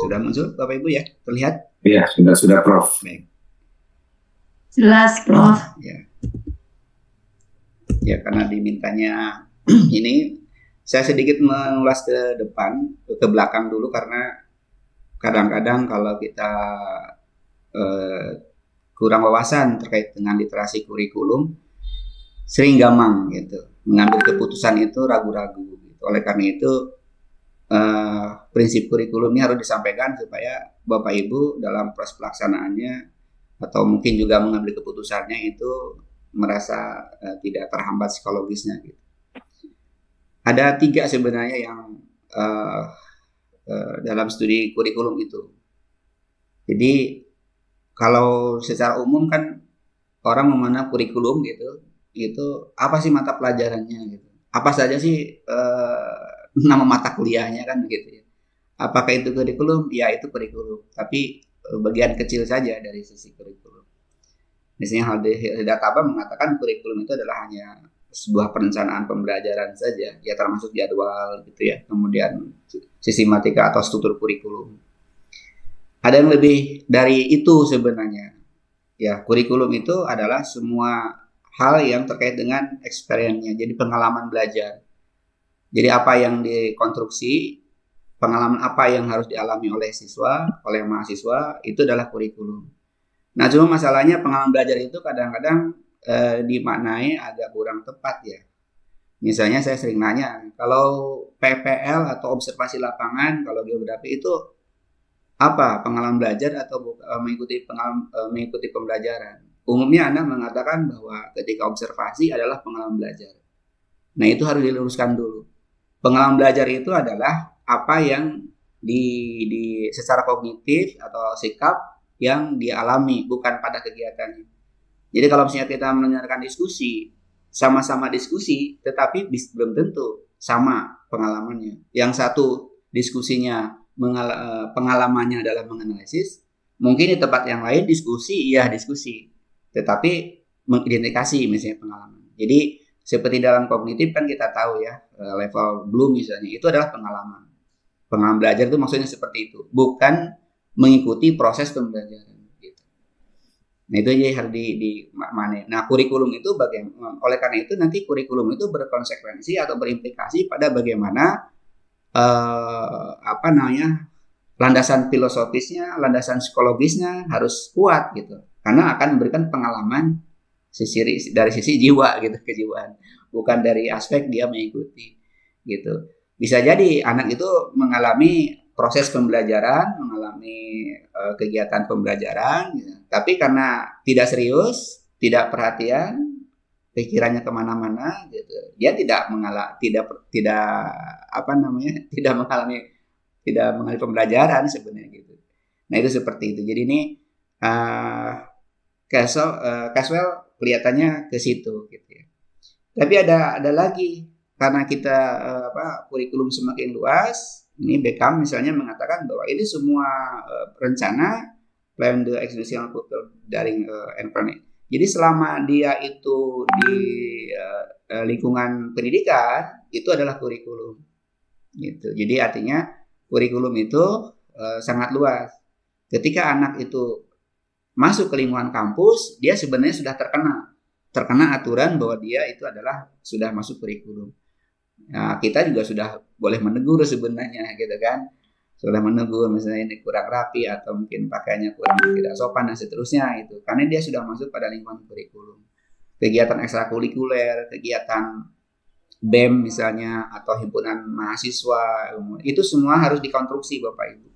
Sudah muncul Bapak Ibu ya? Terlihat? Iya, sudah Prof. Baik. Jelas, Prof. Ya, karena dimintanya ini saya sedikit mengulas ke depan, ke belakang dulu karena kadang-kadang kalau kita kurang wawasan terkait dengan literasi kurikulum, sering gampang gitu mengambil keputusan itu ragu-ragu. Gitu. Oleh karena itu prinsip kurikulum ini harus disampaikan supaya Bapak Ibu dalam proses pelaksanaannya atau mungkin juga mengambil keputusannya itu merasa tidak terhambat psikologisnya gitu. Ada 3 sebenarnya yang dalam studi kurikulum itu. Jadi kalau secara umum kan orang memandang kurikulum gitu, itu apa sih mata pelajarannya gitu? Apa saja sih nama mata kuliahnya kan begitu ya? Apakah itu kurikulum? Ya itu kurikulum, tapi bagian kecil saja dari sisi kurikulum. Misalnya Haldata mengatakan kurikulum itu adalah hanya sebuah perencanaan pembelajaran saja, ya termasuk jadwal gitu ya, kemudian sistematika atau struktur kurikulum. Ada yang lebih dari itu sebenarnya. Ya, kurikulum itu adalah semua hal yang terkait dengan experience-nya, jadi pengalaman belajar. Jadi apa yang dikonstruksi, pengalaman apa yang harus dialami oleh siswa, oleh mahasiswa, itu adalah kurikulum. Nah, cuma masalahnya pengalaman belajar itu kadang-kadang dimaknai agak kurang tepat ya. Misalnya saya sering nanya, kalau PPL atau observasi lapangan, kalau geografi itu apa? Pengalaman belajar atau mengikuti pembelajaran? Umumnya Anda mengatakan bahwa ketika observasi adalah pengalaman belajar. Nah, itu harus diluruskan dulu. Pengalaman belajar itu adalah apa yang secara kognitif atau sikap yang dialami, bukan pada kegiatannya. Jadi kalau misalnya kita mendengarkan diskusi, sama-sama diskusi, tetapi belum tentu sama pengalamannya. Yang satu diskusinya pengalamannya adalah menganalisis, mungkin di tempat yang lain diskusi, tetapi mengidentifikasi misalnya pengalaman. Jadi seperti dalam kognitif kan kita tahu ya, level Bloom misalnya, itu adalah pengalaman. Pengalaman belajar itu maksudnya seperti itu, bukan mengikuti proses pembelajaran gitu. Nah itu aja harus dimaknai. Nah kurikulum itu oleh karena itu nanti kurikulum itu berkonsekuensi atau berimplikasi pada bagaimana landasan filosofisnya, landasan psikologisnya harus kuat gitu, karena akan memberikan pengalaman dari sisi jiwa gitu, kejiwaan, bukan dari aspek dia mengikuti gitu. Bisa jadi anak itu mengalami proses pembelajaran, mengalami kegiatan pembelajaran, gitu. Tapi karena tidak serius, tidak perhatian, pikirannya kemana-mana, gitu. Dia tidak mengalami pembelajaran sebenarnya gitu. Nah itu seperti itu. Jadi ini Caswell kelihatannya ke situ gitu ya. Tapi ada lagi, karena kita kurikulum semakin luas. Ini Beckham misalnya mengatakan bahwa ini semua rencana plan the execution daring environment. Jadi selama dia itu di lingkungan pendidikan, itu adalah kurikulum. Gitu. Jadi artinya kurikulum itu sangat luas. Ketika anak itu masuk ke lingkungan kampus, dia sebenarnya sudah terkena aturan bahwa dia itu adalah sudah masuk kurikulum. Nah, kita juga sudah boleh menegur sebenarnya gitu kan. Sudah menegur misalnya ini kurang rapi atau mungkin pakaiannya kurang tidak sopan dan seterusnya itu. Karena dia sudah masuk pada lingkungan kurikulum. Kegiatan ekstrakurikuler, kegiatan BEM misalnya atau himpunan mahasiswa, itu semua harus dikonstruksi Bapak Ibu.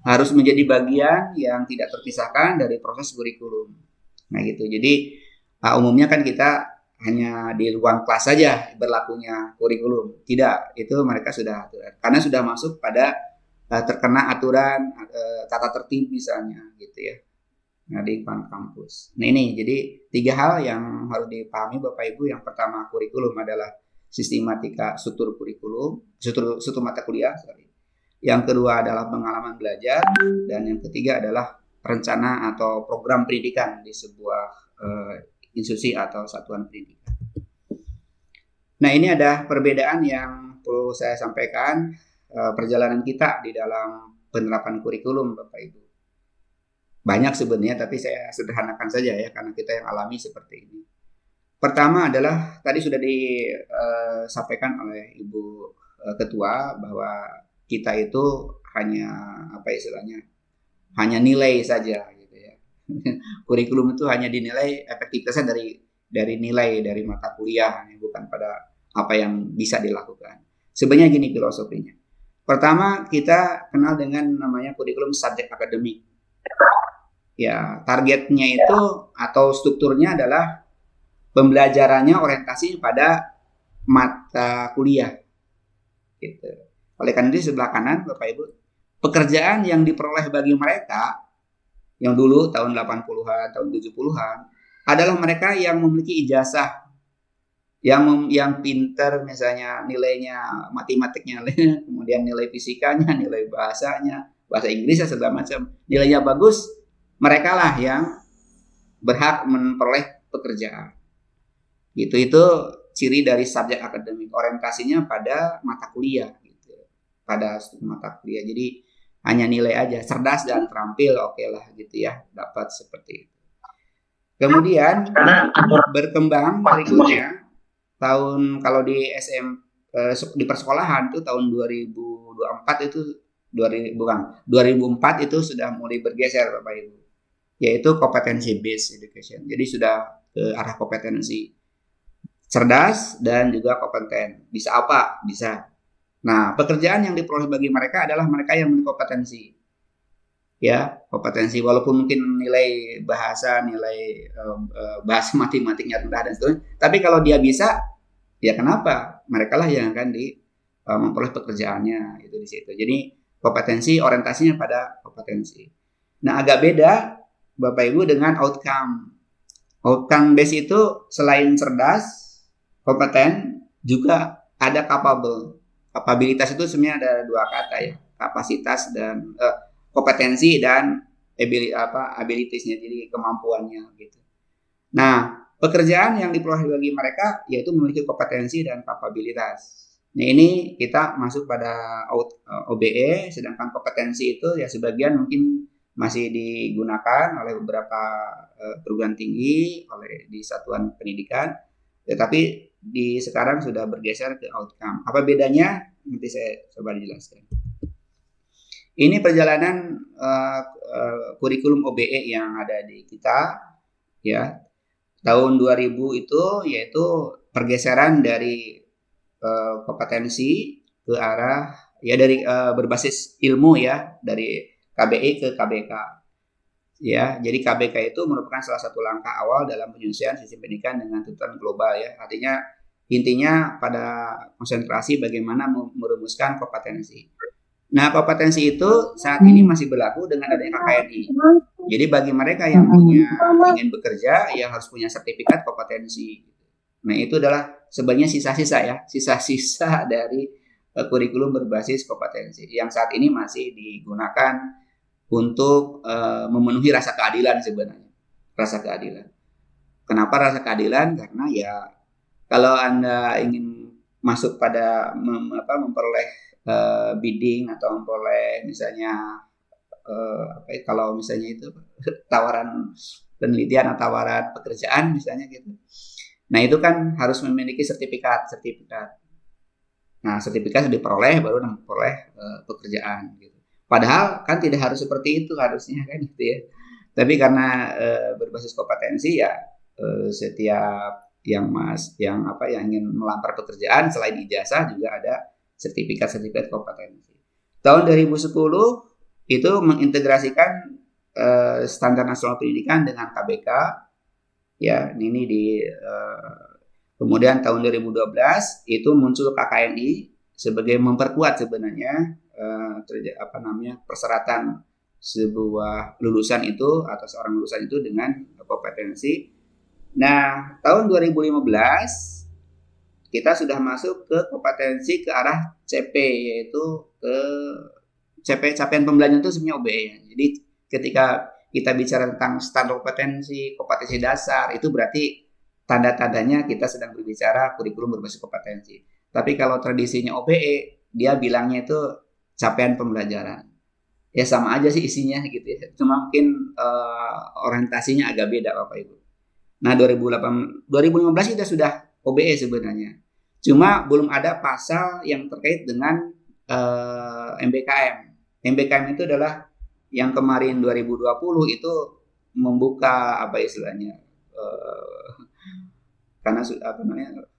Harus menjadi bagian yang tidak terpisahkan dari proses kurikulum. Nah gitu. Jadi umumnya kan kita hanya di ruang kelas saja berlakunya kurikulum. Tidak, itu mereka sudah karena sudah masuk pada terkena aturan tata tertib misalnya gitu ya. Nah di kampus. Nah ini jadi 3 hal yang harus dipahami Bapak Ibu. Yang pertama kurikulum adalah sistematika struktur kurikulum, struktur mata kuliah. Yang kedua adalah pengalaman belajar, dan yang ketiga adalah rencana atau program pendidikan di sebuah institusi atau satuan pendidikan. Nah ini ada perbedaan yang perlu saya sampaikan, perjalanan kita di dalam penerapan kurikulum Bapak Ibu. Banyak sebenarnya, tapi saya sederhanakan saja ya, karena kita yang alami seperti ini. Pertama adalah tadi sudah disampaikan oleh Ibu Ketua bahwa kita itu hanya apa istilahnya, hanya nilai saja gitu ya. Kurikulum itu hanya dinilai efektivitasnya dari nilai dari mata kuliah, bukan pada apa yang bisa dilakukan. Sebenarnya gini filosofinya. Pertama, kita kenal dengan namanya kurikulum subjek akademik. Ya, targetnya itu atau strukturnya adalah pembelajarannya orientasi pada mata kuliah. Gitu. Oleh karena itu sebelah kanan Bapak Ibu, pekerjaan yang diperoleh bagi mereka yang dulu tahun 80-an, tahun 70-an adalah mereka yang memiliki ijazah, yang pinter misalnya nilainya matematiknya, kemudian nilai fisikanya, nilai bahasanya, bahasa Inggrisnya segala macam, nilainya bagus, mereka lah yang berhak memperoleh pekerjaan. Gitu, itu ciri dari subjek akademik, orientasinya pada mata kuliah gitu. Pada mata kuliah. Jadi hanya nilai aja, cerdas dan terampil, oke lah gitu ya, dapat seperti itu. Kemudian berkembang berikutnya tahun kalau di di persekolahan tuh tahun 2024 itu 2004 itu sudah mulai bergeser Bapak Ibu, yaitu kompetensi based education. Jadi sudah ke arah kompetensi, cerdas dan juga kompeten. Bisa apa? Bisa. Nah, pekerjaan yang diperoleh bagi mereka adalah mereka yang memiliki kompetensi. Ya, kompetensi walaupun mungkin nilai bahasa, nilai bahasa matematiknya rendah dan seterusnya. Tapi kalau dia bisa, ya kenapa? Mereka lah yang akan memperoleh pekerjaannya itu di situ. Jadi kompetensi orientasinya pada kompetensi. Nah, agak beda Bapak Ibu dengan outcome. Outcome base itu selain cerdas, kompeten, juga ada capable. Kapabilitas itu sebenarnya ada dua kata ya, kapasitas dan kompetensi dan abilitiesnya, jadi kemampuannya gitu. Nah, pekerjaan yang diperoleh bagi mereka yaitu memiliki kompetensi dan kapabilitas. Nah, ini kita masuk pada OBE, sedangkan kompetensi itu ya sebagian mungkin masih digunakan oleh beberapa perguruan tinggi, oleh di satuan pendidikan, tetapi di sekarang sudah bergeser ke outcome. Apa bedanya? Nanti saya coba dijelaskan. Ini perjalanan kurikulum OBE yang ada di kita, ya. Tahun 2000 itu yaitu pergeseran dari kompetensi ke arah ya dari berbasis ilmu ya, dari KBI ke KBK. Ya, jadi KBK itu merupakan salah satu langkah awal dalam penyelesaian sistem pendidikan dengan tuntutan global ya. Artinya intinya pada konsentrasi bagaimana merumuskan kompetensi. Nah, kompetensi itu saat ini masih berlaku dengan adanya KKNI. Jadi bagi mereka yang ingin bekerja, yang harus punya sertifikat kompetensi. Nah, itu adalah sebenarnya sisa-sisa ya, sisa-sisa dari kurikulum berbasis kompetensi yang saat ini masih digunakan untuk memenuhi rasa keadilan sebenarnya. Rasa keadilan. Kenapa rasa keadilan? Karena ya kalau Anda ingin masuk pada memperoleh bidding atau memperoleh misalnya kalau misalnya itu tawaran penelitian atau tawaran pekerjaan misalnya gitu. Nah, itu kan harus memiliki sertifikat. Nah, sertifikat sudah diperoleh baru memperoleh pekerjaan gitu. Padahal kan tidak harus seperti itu harusnya kan gitu ya. Tapi karena berbasis kompetensi ya setiap yang ingin melamar pekerjaan selain ijazah juga ada sertifikat kompetensi. Tahun 2010 itu mengintegrasikan standar nasional pendidikan dengan KBK. Ya, ini kemudian tahun 2012 itu muncul KKNI sebagai memperkuat sebenarnya persyaratan sebuah lulusan itu atau seorang lulusan itu dengan kompetensi. Nah, tahun 2015 kita sudah masuk ke kompetensi ke arah CP, yaitu ke CP capaian pembelajaran itu sebenarnya OBE. Jadi ketika kita bicara tentang standar kompetensi dasar, itu berarti tanda-tandanya kita sedang berbicara kurikulum berbasis kompetensi. Tapi kalau tradisinya OBE, dia bilangnya itu capaian pembelajaran. ya sama aja sih isinya gitu ya. Cuma mungkin orientasinya agak beda Bapak Ibu. Nah 2015 kita sudah OBE sebenarnya. Cuma belum ada pasal yang terkait dengan MBKM. MBKM itu adalah yang kemarin 2020 itu membuka apa istilahnya karena apa namanya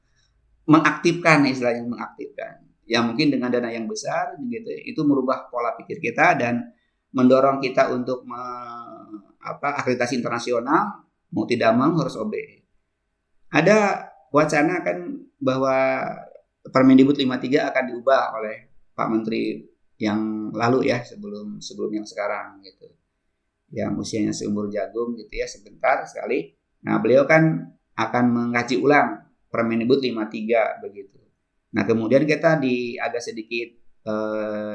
mengaktifkan istilahnya mengaktifkan ya mungkin dengan dana yang besar gitu itu merubah pola pikir kita dan mendorong kita untuk akreditasi internasional mau tidak mau harus OBE. Ada wacana kan bahwa Permendikbud 53 akan diubah oleh Pak Menteri yang lalu ya sebelum yang sekarang gitu. Yang usianya seumur jagung gitu ya sebentar sekali. Nah, beliau kan akan mengkaji ulang Permendikbud 53 begitu. Nah, kemudian kita agak sedikit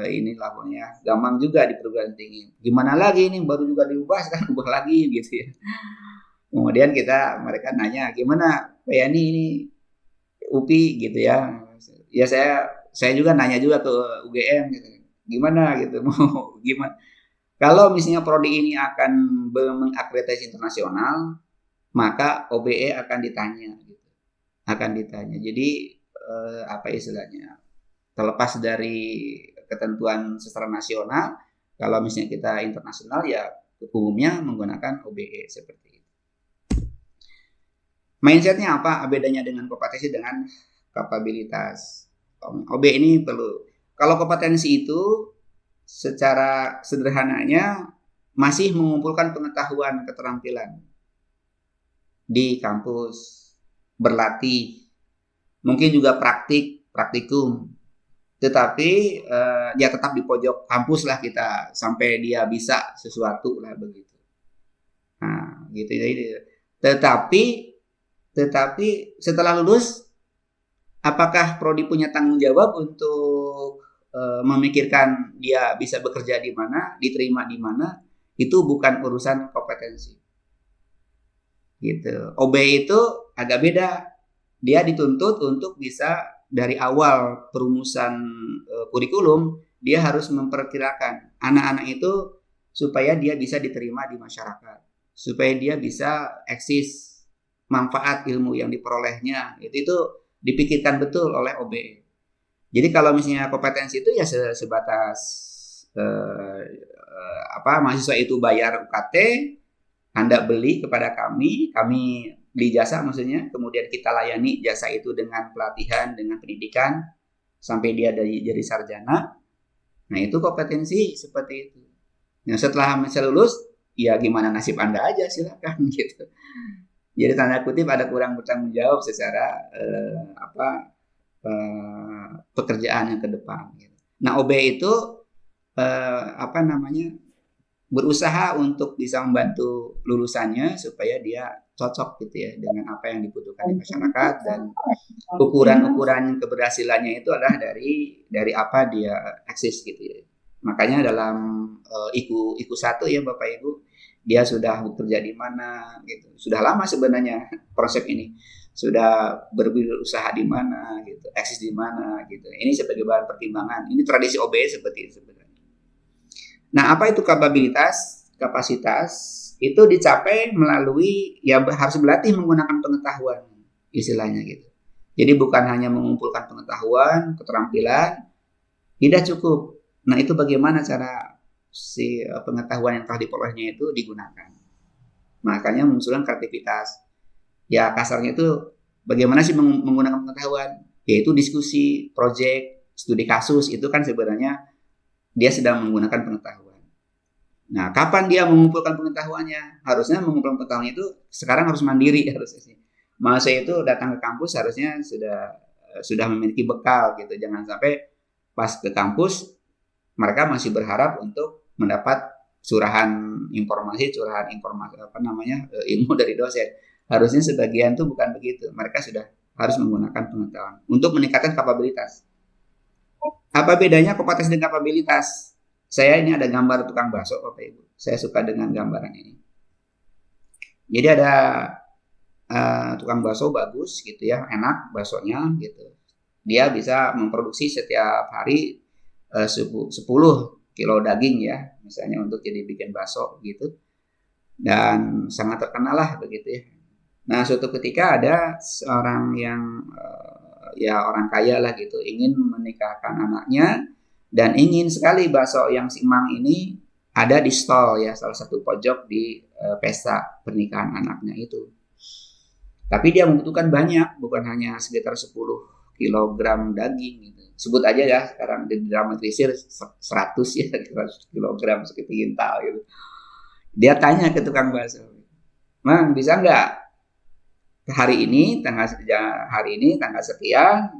ini lapornya gampang juga di perguruan tinggi. Gimana lagi ini baru juga diubah sekarang ubah lagi gitu ya. Kemudian mereka nanya gimana Pak Yani ini UPI gitu ya. Ya saya juga nanya juga ke UGM gitu. Gimana gitu mau gimana? Kalau misalnya prodi ini akan mengakreditasi internasional, maka OBE akan ditanya gitu. Akan ditanya. Jadi apa istilahnya? Terlepas dari ketentuan secara nasional, kalau misalnya kita internasional ya umumnya menggunakan OBE seperti itu. Mindsetnya apa? Bedanya dengan kompetensi dengan kapabilitas. OB ini perlu. Kalau kompetensi itu secara sederhananya masih mengumpulkan pengetahuan, keterampilan di kampus, berlatih, mungkin juga praktikum. Tetapi dia tetap di pojok kampus lah kita sampai dia bisa sesuatu lah begitu. Nah, gitu jadi. Tetapi setelah lulus, apakah prodi punya tanggung jawab untuk memikirkan dia bisa bekerja di mana, diterima di mana? Itu bukan urusan kompetensi. Gitu. OB itu agak beda. Dia dituntut untuk bisa dari awal perumusan kurikulum, dia harus memperkirakan anak-anak itu supaya dia bisa diterima di masyarakat, supaya dia bisa eksis manfaat ilmu yang diperolehnya itu dipikirkan betul oleh OBE. Jadi kalau misalnya kompetensi itu ya sebatas mahasiswa itu bayar UKT, Anda beli kepada kami beli jasa maksudnya, kemudian kita layani jasa itu dengan pelatihan, dengan pendidikan sampai dia jadi sarjana. Nah itu kompetensi seperti itu. Nah setelah lulus, ya gimana nasib Anda aja silakan gitu. Jadi tanda kutip ada kurang bertanggung jawab secara pekerjaan yang ke depan. Gitu. Nah OB itu berusaha untuk bisa membantu lulusannya supaya dia cocok gitu ya dengan apa yang dibutuhkan di masyarakat dan ukuran keberhasilannya itu adalah dari apa dia eksis gitu ya. Makanya dalam IKU 1 ya Bapak Ibu, dia sudah bekerja di mana gitu. Sudah lama sebenarnya konsep ini. Sudah berusaha di mana gitu, eksis di mana gitu. Ini sebagai bahan pertimbangan. Ini tradisi OBE seperti itu sebenarnya. Nah, apa itu kapabilitas, kapasitas? Itu dicapai melalui ya harus berlatih menggunakan pengetahuan istilahnya gitu. Jadi bukan hanya mengumpulkan pengetahuan, keterampilan, tidak cukup. Nah, itu bagaimana cara si pengetahuan yang telah diperolehnya itu digunakan. Makanya munculkan kreativitas. Ya kasarnya itu bagaimana sih menggunakan pengetahuan? Yaitu diskusi, proyek, studi kasus itu kan sebenarnya dia sedang menggunakan pengetahuan. Nah, kapan dia mengumpulkan pengetahuannya? Harusnya mengumpulkan pengetahuan itu sekarang harus mandiri harusnya sih. Mahasiswa itu datang ke kampus harusnya sudah memiliki bekal gitu. Jangan sampai pas ke kampus mereka masih berharap untuk mendapat curahan informasi ilmu dari dosen. Harusnya sebagian itu bukan begitu. Mereka sudah harus menggunakan pengetahuan untuk meningkatkan kapabilitas. Apa bedanya kompetensi dengan kapabilitas? Saya ini ada gambar tukang bakso, Bapak Ibu. Saya suka dengan gambaran ini. Jadi ada tukang bakso bagus gitu ya, enak baksonya gitu. Dia bisa memproduksi setiap hari 10 kilo daging ya, misalnya untuk jadi bikin bakso gitu, dan sangat terkenal lah begitu ya. Nah, suatu ketika ada seorang yang ya orang kaya lah gitu, ingin menikahkan anaknya dan ingin sekali bakso yang Simang ini ada di stall ya, salah satu pojok di pesta pernikahan anaknya itu. Tapi dia membutuhkan banyak, bukan hanya sekitar 10 kilogram daging gitu. Sebut aja ya, sekarang didramatisir 100 ya, 100 kilogram sekitar gitu. Dia tanya ke tukang bakso, "Mang, bisa nggak hari ini tanggal sekian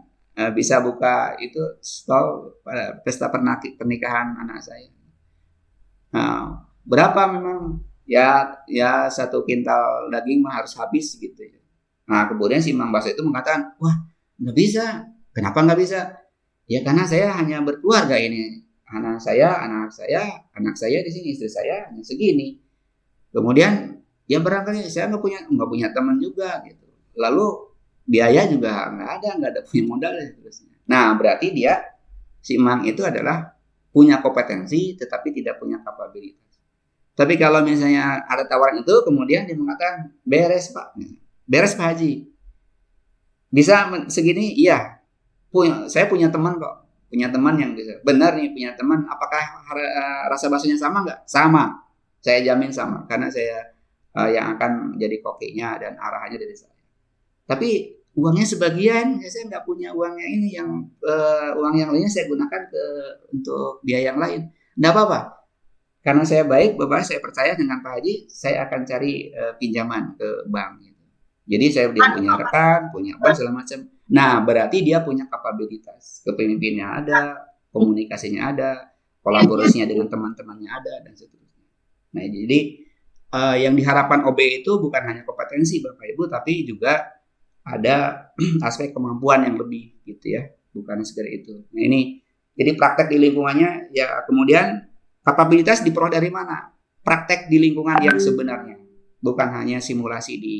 bisa buka itu stall pesta pernikahan anak saya?" Nah, berapa memang? Ya 1 kintal daging mah harus habis gitu ya. Nah, kemudian si Mang Bakso itu mengatakan, "Wah, nggak bisa." "Kenapa nggak bisa?" "Ya karena saya hanya berkeluarga ini. Anak saya di sini, istri saya hanya segini." Kemudian ya barangkali saya nggak punya teman juga gitu. Lalu biaya juga nggak ada punya modal dan seterusnya. Nah, berarti si Mang itu adalah punya kompetensi tetapi tidak punya kapabilitas. Tapi kalau misalnya ada tawaran itu, kemudian dia mengatakan, beres Pak Haji, bisa segini? Iya, saya punya teman kok, punya teman yang bisa. Benar nih, punya teman. Apakah rasa baksonya sama nggak? Sama, saya jamin sama, karena saya yang akan jadi kokinya dan arahannya dari saya. Tapi uangnya sebagian, saya nggak punya uangnya ini, yang uang yang lainnya saya gunakan untuk biaya yang lain. Nggak apa-apa. Karena saya baik, Bapak, saya percaya dengan Pak Haji, saya akan cari pinjaman ke bank. Gitu. Jadi dia punya rekan, punya bank segala macam. Nah, berarti dia punya kapabilitas, kepemimpinannya ada, komunikasinya ada, kolaborasinya dengan teman-temannya ada, dan seterusnya. Nah, jadi yang diharapkan OB itu bukan hanya kompetensi Bapak Ibu, tapi juga ada aspek kemampuan yang lebih gitu ya, bukan sekedar itu. Nah, ini jadi praktek di lingkungannya ya. Kemudian kapabilitas diperoleh dari mana? Praktek di lingkungan yang sebenarnya, bukan hanya simulasi di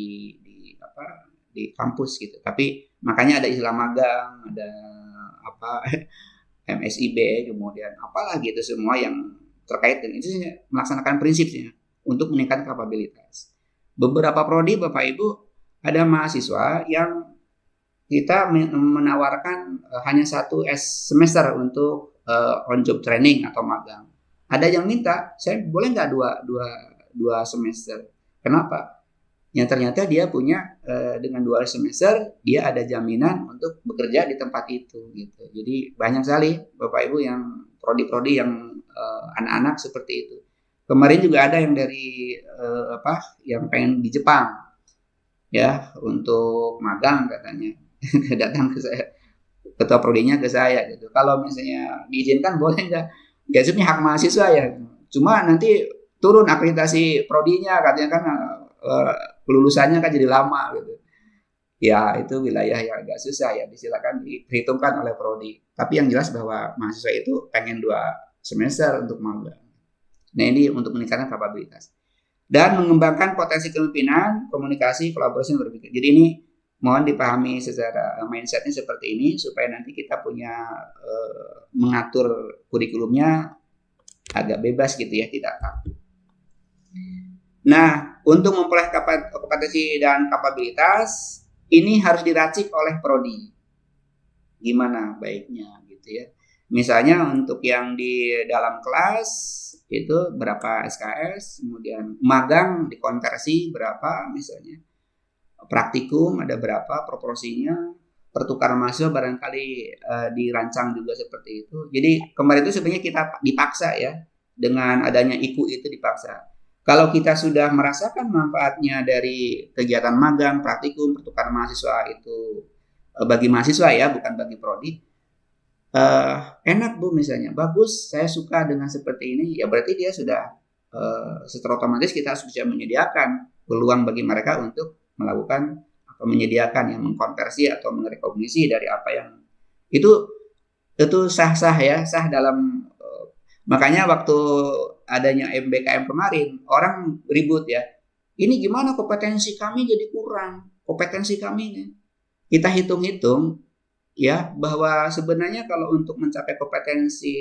kampus gitu. Tapi makanya ada istilah magang, ada MSIB, kemudian apalah gitu, semua yang terkait dengan itu melaksanakan prinsipnya untuk meningkatkan kapabilitas. Beberapa prodi Bapak Ibu ada mahasiswa yang kita menawarkan hanya 1 semester untuk on job training atau magang. Ada yang minta, saya boleh nggak dua semester? Kenapa? Yang ternyata dia punya dengan 2 semester dia ada jaminan untuk bekerja di tempat itu gitu. Jadi banyak sekali Bapak Ibu yang prodi-prodi yang anak-anak seperti itu. Kemarin juga ada yang dari yang pengen di Jepang ya untuk magang katanya. Datang ke saya, ketua prodinya ke saya gitu. Kalau misalnya diizinkan boleh nggak? Ya sebenarnya hak mahasiswa ya. Cuma nanti turun akreditasi prodinya katanya kan kelulusannya kan jadi lama gitu. Ya itu wilayah yang agak susah ya, silakan diperhitungkan oleh prodi. Tapi yang jelas bahwa mahasiswa itu pengen 2 semester untuk magang. Nah, ini untuk meningkatkan kapabilitas dan mengembangkan potensi kepemimpinan, komunikasi, kolaborasi, dan berpikir. Jadi ini mohon dipahami secara mindsetnya seperti ini supaya nanti kita punya mengatur kurikulumnya agak bebas gitu ya, tidak kaku. Nah, untuk memperoleh kompetensi dan kapabilitas ini harus diracik oleh prodi. Gimana baiknya gitu ya. Misalnya untuk yang di dalam kelas itu berapa SKS, kemudian magang dikonversi berapa misalnya. Praktikum ada berapa proporsinya, pertukaran mahasiswa barangkali dirancang juga seperti itu. Jadi kemarin itu sebenarnya kita dipaksa ya, dengan adanya IKU itu dipaksa. Kalau kita sudah merasakan manfaatnya dari kegiatan magang, praktikum, pertukaran mahasiswa itu bagi mahasiswa ya, bukan bagi prodi, enak Bu misalnya, bagus, saya suka dengan seperti ini, ya berarti dia sudah secara otomatis kita harus bisa menyediakan peluang bagi mereka untuk melakukan atau menyediakan yang mengkonversi atau merekognisi dari apa yang itu sah-sah ya, sah dalam makanya waktu adanya MBKM kemarin orang ribut ya, ini gimana kompetensi kami jadi kurang, kompetensi kami ini kita hitung-hitung ya, bahwa sebenarnya kalau untuk mencapai kompetensi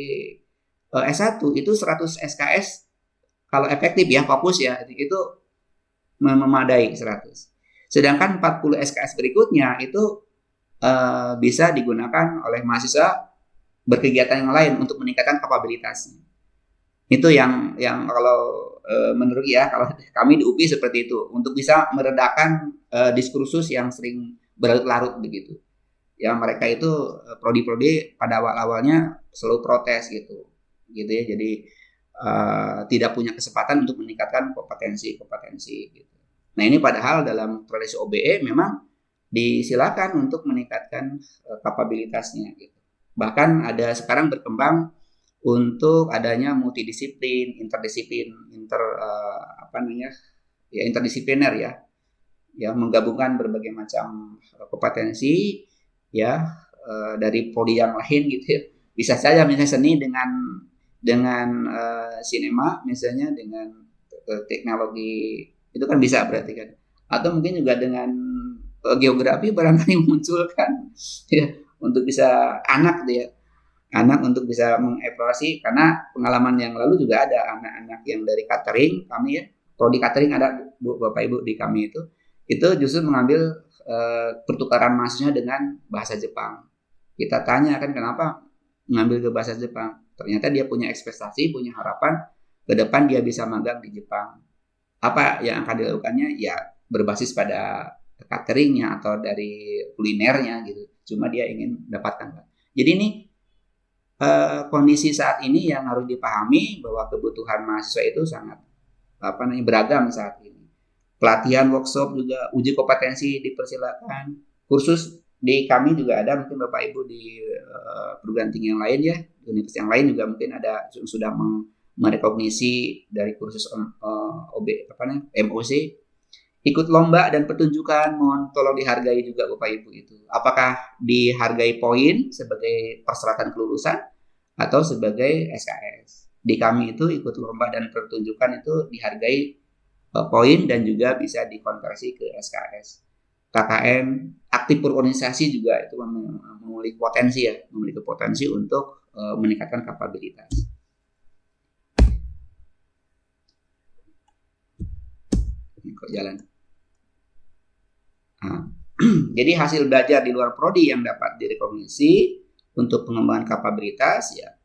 S1 itu 100 SKS kalau efektif ya, fokus ya, itu memadai 100. Sedangkan 40 SKS berikutnya itu bisa digunakan oleh mahasiswa berkegiatan yang lain untuk meningkatkan kapabilitasnya. Itu yang kalau menurut ya, kalau kami di UPI seperti itu, untuk bisa meredakan diskursus yang sering berlarut-larut begitu. Ya mereka itu prodi-prodi pada awal-awalnya selalu protes gitu ya. Jadi tidak punya kesempatan untuk meningkatkan kompetensi gitu. Nah ini padahal dalam tradisi OBE memang disilakan untuk meningkatkan kapabilitasnya gitu. Bahkan ada sekarang berkembang untuk adanya multidisiplin, interdisipliner ya menggabungkan berbagai macam kompetensi ya dari prodi yang lain gitu ya. Bisa saja misalnya seni dengan sinema misalnya, dengan teknologi itu kan bisa berarti kan, atau mungkin juga dengan geografi barangkali memunculkan ya untuk bisa anak untuk bisa mengevaluasi, karena pengalaman yang lalu juga ada anak-anak yang dari catering kami ya, prodi catering ada Bapak Ibu di kami itu justru mengambil pertukaran mahasiswa dengan bahasa Jepang. Kita tanya kan kenapa mengambil ke bahasa Jepang, ternyata dia punya ekspektasi, punya harapan ke depan dia bisa magang di Jepang. Apa yang akan dilakukannya ya berbasis pada cateringnya atau dari kulinernya gitu, cuma dia ingin dapatkan. Jadi ini kondisi saat ini yang harus dipahami bahwa kebutuhan mahasiswa itu sangat beragam saat ini. Pelatihan, workshop juga, uji kompetensi dipersilakan. Kursus di kami juga ada, mungkin Bapak Ibu di perguruan tinggi yang lain ya, universitas yang lain juga mungkin ada sudah merekognisi dari kursus MOC. Ikut lomba dan pertunjukan, mohon tolong dihargai juga Bapak Ibu itu. Apakah dihargai poin sebagai persyaratan kelulusan atau sebagai SKS? Di kami itu ikut lomba dan pertunjukan itu dihargai poin dan juga bisa dikonversi ke SKS. KKN, aktif berorganisasi juga itu memiliki potensi untuk meningkatkan kapabilitas. Ini kok jalan. Nah, jadi hasil belajar di luar prodi yang dapat direkognisi untuk pengembangan kapabilitas ya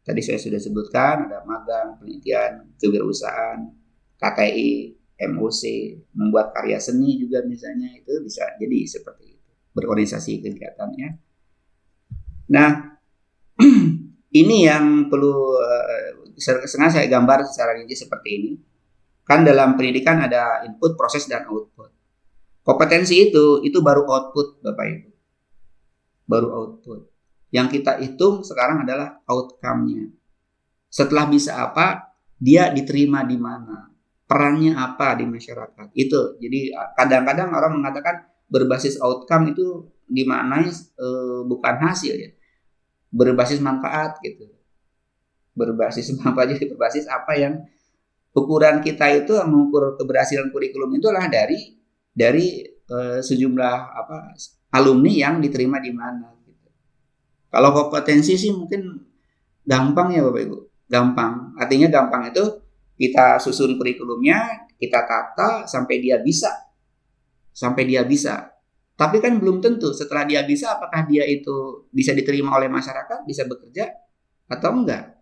tadi saya sudah sebutkan, ada magang, penelitian, kewirausahaan, KTI, MOC, membuat karya seni juga misalnya, itu bisa jadi seperti itu, berorganisasi kegiatannya. Nah ini yang perlu sengaja saya gambar secara rinci seperti ini. Kan dalam pendidikan ada input, proses, dan output. Kompetensi itu baru output Bapak Ibu. Baru output. Yang kita hitung sekarang adalah outcome-nya. Setelah bisa apa, dia diterima di mana, perannya apa di masyarakat. Itu. Jadi kadang-kadang orang mengatakan berbasis outcome itu dimaknai bukan hasil ya. Berbasis manfaat gitu. Berbasis manfaat, jadi berbasis apa yang ukuran kita itu mengukur keberhasilan kurikulum itu adalah dari sejumlah alumni yang diterima di mana gitu. Kalau kompetensi sih mungkin gampang ya Bapak Ibu, gampang. Artinya gampang itu kita susun kurikulumnya, kita tata sampai dia bisa. Tapi kan belum tentu setelah dia bisa apakah dia itu bisa diterima oleh masyarakat, bisa bekerja atau enggak.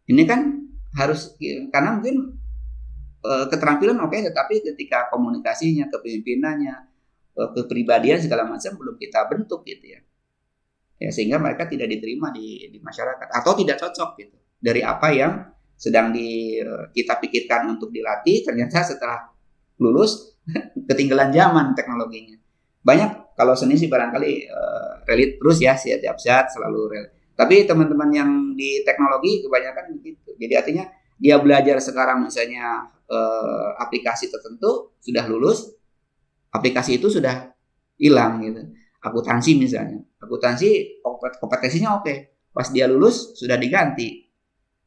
Ini kan harus, karena mungkin keterampilan oke, tetapi ketika komunikasinya, kepemimpinannya, kepribadian segala macam belum kita bentuk gitu ya. Ya sehingga mereka tidak diterima di masyarakat atau tidak cocok gitu dari apa yang sedang kita pikirkan untuk dilatih, ternyata setelah lulus ketinggalan zaman teknologinya. Banyak kalau seni sih barangkali relate terus ya, setiap saat selalu relate. Tapi teman-teman yang di teknologi kebanyakan begitu. Jadi artinya dia belajar sekarang misalnya aplikasi tertentu, sudah lulus, aplikasi itu sudah hilang gitu. Akuntansi misalnya, akuntansi kompetensinya oke, pas dia lulus sudah diganti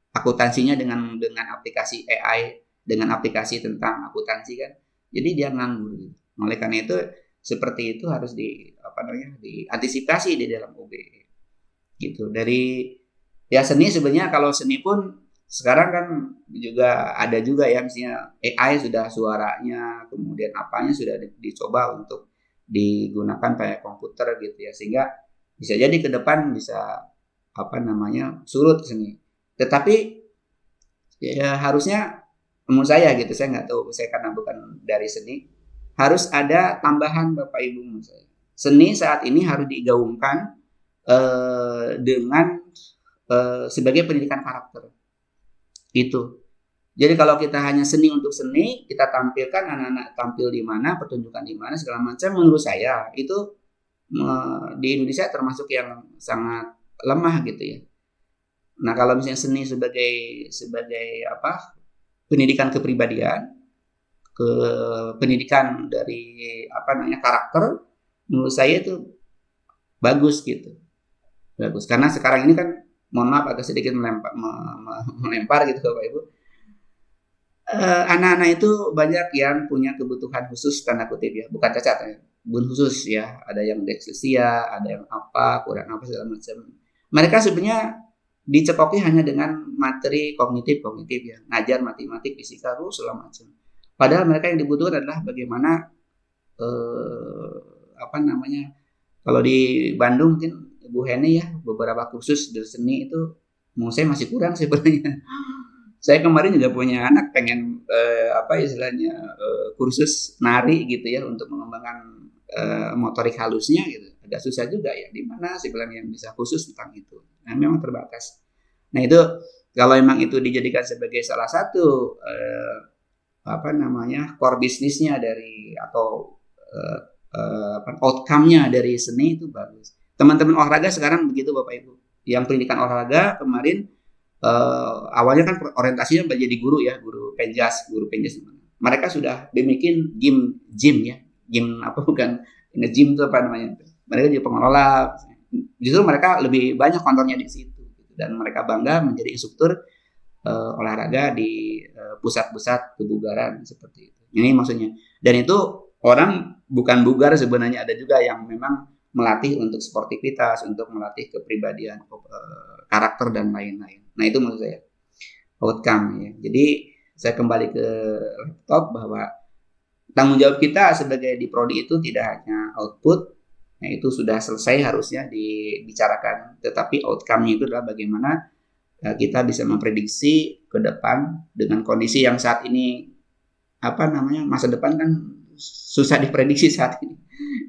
akuntansinya dengan aplikasi AI, dengan aplikasi tentang akuntansi kan, jadi dia nganggur gitu. Oleh karena itu seperti itu harus diantisipasi di dalam OBE gitu. Dari Ya seni sebenarnya, kalau seni pun sekarang kan juga ada juga ya, misalnya AI sudah suaranya, kemudian apanya sudah dicoba untuk digunakan pakai komputer gitu ya, sehingga bisa jadi ke depan bisa apa namanya surut seni. Tetapi ya harusnya menurut saya gitu, saya nggak tahu, saya karena bukan dari seni, harus ada tambahan Bapak Ibu menurut saya. Seni saat ini harus digaungkan dengan sebagai pendidikan karakter itu. Jadi kalau kita hanya seni untuk seni, kita tampilkan anak-anak tampil di mana, pertunjukan di mana segala macam, menurut saya itu di Indonesia termasuk yang sangat lemah gitu ya. Nah kalau misalnya seni sebagai sebagai apa pendidikan kepribadian, ke pendidikan dari apa namanya karakter, menurut saya itu bagus gitu, bagus. Karena sekarang ini kan, mohon maaf agak sedikit melempar gitu Bapak Ibu, anak-anak itu banyak yang punya kebutuhan khusus tanda kutip ya, bukan cacat ya, kebutuhan khusus ya, ada yang dyslexia, ada yang apa kurang apa segala macam. Mereka sebenarnya dicekoki hanya dengan materi kognitif ya, ngajar matematik, fisika, segala macam. Padahal mereka yang dibutuhkan adalah bagaimana apa namanya, kalau di Bandung mungkin Bu Heni ya, beberapa kursus dari seni itu menurut saya masih kurang sebenarnya. Saya kemarin juga punya anak pengen apa istilahnya kursus nari gitu ya, untuk mengembangkan motorik halusnya gitu. Agak susah juga ya, di mana sih bilang yang bisa khusus tentang itu. Nah, memang terbatas. Nah, itu kalau memang itu dijadikan sebagai salah satu apa namanya core bisnisnya dari atau outcome-nya dari seni, itu bagus. Teman-teman olahraga sekarang begitu Bapak Ibu. Yang pendidikan olahraga kemarin awalnya kan orientasinya menjadi guru ya, guru penjas. Mereka sudah bikin gym ya, gym apa bukan nge-gym itu apa namanya? Mereka jadi pengelola. Justru mereka lebih banyak kontornya di situ, dan mereka bangga menjadi instruktur olahraga di pusat-pusat kebugaran seperti itu. Ini maksudnya. Dan itu orang bukan bugar sebenarnya, ada juga yang memang melatih untuk sportivitas, untuk melatih kepribadian, karakter dan lain-lain. Nah itu menurut saya outcome ya. Jadi saya kembali ke laptop, bahwa tanggung jawab kita sebagai di prodi itu tidak hanya output, nah itu sudah selesai harusnya dibicarakan, tetapi outcome-nya itu adalah bagaimana kita bisa memprediksi ke depan dengan kondisi yang saat ini apa namanya, masa depan kan susah diprediksi saat ini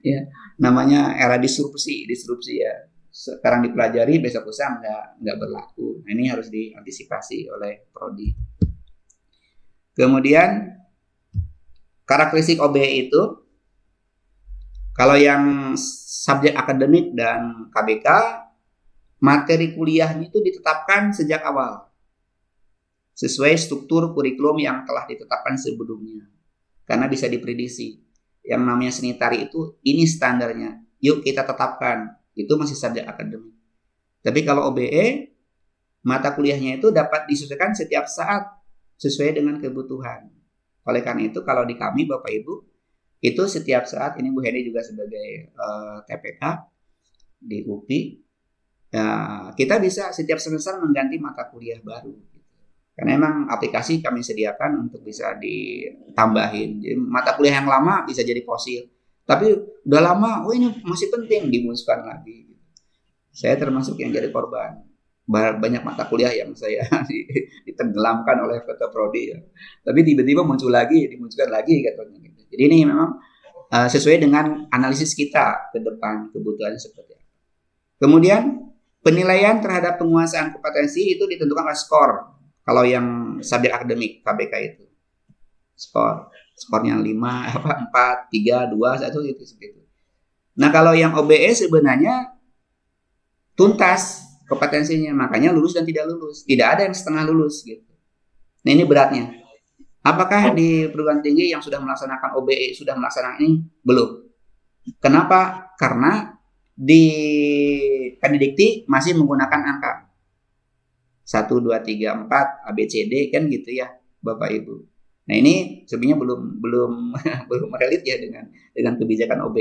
ya, namanya era disrupsi ya. Sekarang dipelajari, besok lusa nggak berlaku. Nah, ini harus diantisipasi oleh prodi. Kemudian karakteristik OBE itu, kalau yang subjek akademik dan KBK, materi kuliahnya itu ditetapkan sejak awal sesuai struktur kurikulum yang telah ditetapkan sebelumnya, karena bisa diprediksi. Yang namanya seni tari itu, ini standarnya, yuk kita tetapkan. Itu masih subjek akademik. Tapi kalau OBE, mata kuliahnya itu dapat disesuaikan setiap saat sesuai dengan kebutuhan. Oleh karena itu, kalau di kami Bapak Ibu, itu setiap saat, ini Bu Heni juga sebagai TPK di UPI, ya, kita bisa setiap semester mengganti mata kuliah baru. Karena emang aplikasi kami sediakan untuk bisa ditambahin. Jadi mata kuliah yang lama bisa jadi fosil. Tapi udah lama, oh ini masih penting, dimunculkan lagi. Saya termasuk yang jadi korban. Banyak mata kuliah yang saya ditenggelamkan oleh Kota Prodi ya. Tapi tiba-tiba muncul lagi, dimunculkan lagi katanya gitu. Jadi ini memang sesuai dengan analisis kita ke depan kebutuhannya seperti apa. Kemudian penilaian terhadap penguasaan kompetensi itu ditentukan oleh skor. Kalau yang subjek akademik KBK itu skornya 5, 4, 3, 2, 1 gitu seperti itu. Nah, kalau yang OBE sebenarnya tuntas kompetensinya, makanya lulus dan tidak lulus. Tidak ada yang setengah lulus gitu. Nah, ini beratnya. Apakah di perguruan tinggi yang sudah melaksanakan OBE sudah melaksanakan ini? Belum. Kenapa? Karena di Pendikti masih menggunakan angka 1, 2, 3, 4 ABCD kan gitu ya Bapak Ibu. Nah ini sebenarnya belum relit ya dengan kebijakan OB.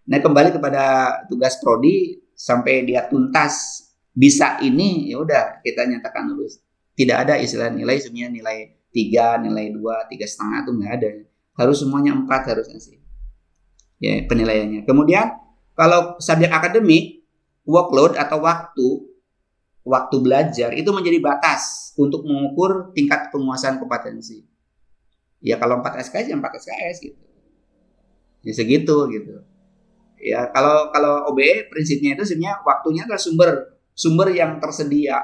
Nah kembali kepada tugas prodi, sampai dia tuntas bisa ini ya udah kita nyatakan lulus. Tidak ada istilah nilai sebenarnya nilai 3, nilai 2, 3,5 tuh nggak ada. Harus semuanya 4 harusnya sih. Ya, penilaiannya. Kemudian kalau subjek akademik, workload atau waktu belajar itu menjadi batas untuk mengukur tingkat penguasaan kompetensi. Ya kalau 4 SKS ya 4 SKS gitu. Ya segitu gitu. Ya kalau OBE prinsipnya itu sebenarnya waktunya adalah sumber yang tersedia,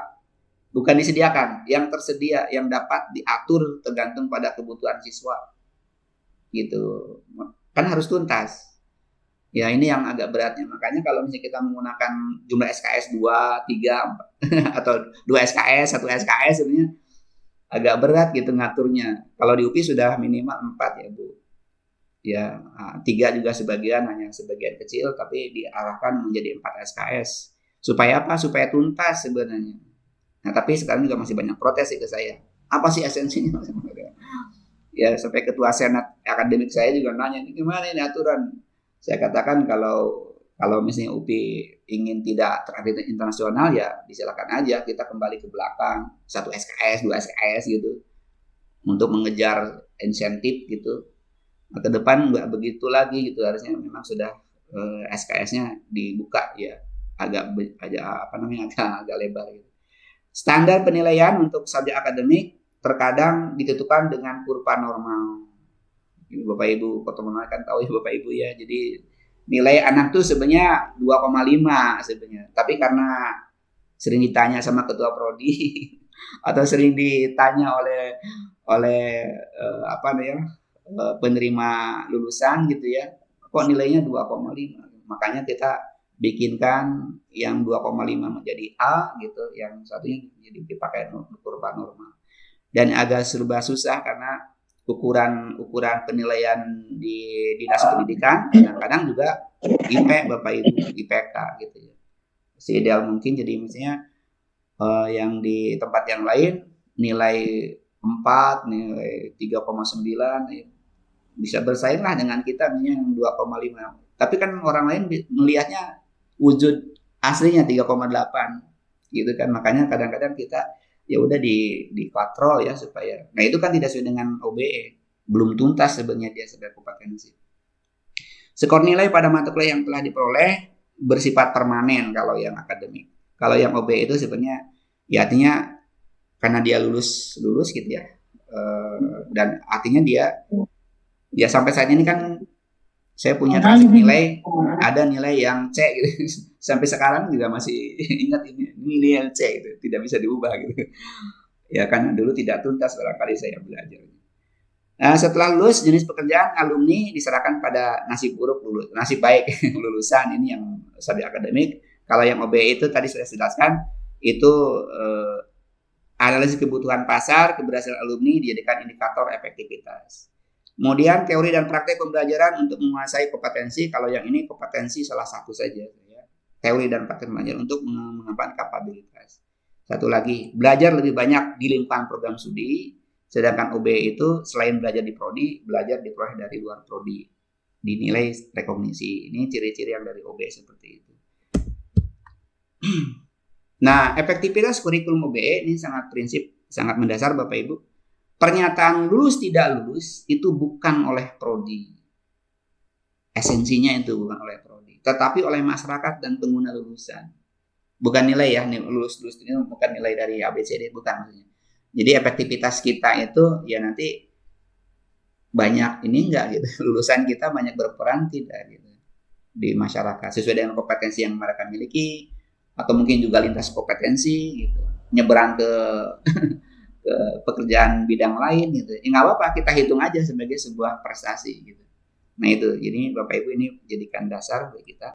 bukan disediakan, yang tersedia, yang dapat diatur tergantung pada kebutuhan siswa gitu. Kan harus tuntas. Ya ini yang agak beratnya. Makanya kalau misalnya kita menggunakan jumlah SKS 2, 3, 4 atau 2 SKS, 1 SKS sebenarnya agak berat gitu ngaturnya. Kalau di UPI sudah minimal 4 ya Bu. Ya 3 juga sebagian, hanya sebagian kecil, tapi diarahkan menjadi 4 SKS. Supaya apa? Supaya tuntas sebenarnya. Nah tapi sekarang juga masih banyak protes sih ke saya. Apa sih esensinya? Ya sampai ketua senat akademik saya juga nanya, ini gimana ini aturan? Saya katakan kalau misalnya UPI ingin tidak terakreditasi internasional ya disilakan aja, kita kembali ke belakang 1 SKS, 2 SKS gitu untuk mengejar insentif gitu. Nah, ke depan nggak begitu lagi gitu, harusnya memang sudah SKS-nya dibuka ya agak lebar gitu. Standar penilaian untuk subjek akademik terkadang ditentukan dengan kurva normal. Bapak Ibu pertemuan kan tahu ya Bapak Ibu ya. Jadi nilai anak tuh sebenarnya 2,5 sebenarnya. Tapi karena sering ditanya sama ketua prodi atau sering ditanya oleh penerima lulusan gitu ya. Kok nilainya 2,5? Makanya kita bikinkan yang 2,5 menjadi A gitu, yang satunya jadi dipakai kurva normal. Dan agak serba susah karena ukuran penilaian di dinas pendidikan kadang-kadang juga IP Bapak Ibu, IPK gitu ya. Seideal mungkin, jadi misalnya yang di tempat yang lain nilai 4, nilai 3,9 bisa bersaing lah dengan kita misalnya yang 2,5. Tapi kan orang lain melihatnya wujud aslinya 3,8 gitu kan. Makanya kadang-kadang kita ya udah di patrol ya supaya. Nah itu kan tidak sesuai dengan OBE, belum tuntas sebenarnya dia sebagai kompetensi. Skor nilai pada mata kuliah yang telah diperoleh bersifat permanen kalau yang akademik. Kalau yang OBE itu sebenarnya ya artinya karena dia lulus gitu ya, dan artinya dia ya sampai saat ini kan saya punya grafik nilai, ada nilai yang C gitu. Sampai sekarang juga masih ingat ini nilai yang C gitu, tidak bisa diubah gitu. Ya karena dulu tidak tuntas barangkali saya belajar. Nah, setelah lulus jenis pekerjaan alumni diserahkan pada nasib baik lulusan ini yang subjek akademik. Kalau yang OBE itu tadi sudah dijelaskan, itu analisis kebutuhan pasar, keberhasilan alumni dijadikan indikator efektivitas. Kemudian teori dan praktek pembelajaran untuk menguasai kompetensi. Kalau yang ini kompetensi salah satu saja ya. Teori dan praktek pembelajaran untuk mengembangkan kapabilitas. Satu lagi, belajar lebih banyak di lingkungan program studi. Sedangkan OB itu selain belajar di prodi, belajar diperoleh dari luar prodi. Dinilai rekognisi. Ini ciri-ciri yang dari OB seperti itu. Nah, efektivitas kurikulum OBE ini sangat mendasar Bapak Ibu. Pernyataan lulus tidak lulus itu bukan oleh prodi. Esensinya itu bukan oleh prodi, tetapi oleh masyarakat dan pengguna lulusan. Bukan nilai ya, lulus ini bukan nilai dari ABCD, bukan maksudnya. Jadi efektivitas kita itu ya nanti banyak ini enggak gitu. Lulusan kita banyak berperan tidak gitu di masyarakat sesuai dengan kompetensi yang mereka miliki, atau mungkin juga lintas kompetensi gitu. Nyebrang ke pekerjaan bidang lain gitu. Ya nggak apa-apa, kita hitung aja sebagai sebuah prestasi gitu. Nah itu, jadi Bapak Ibu ini jadikan dasar buat kita.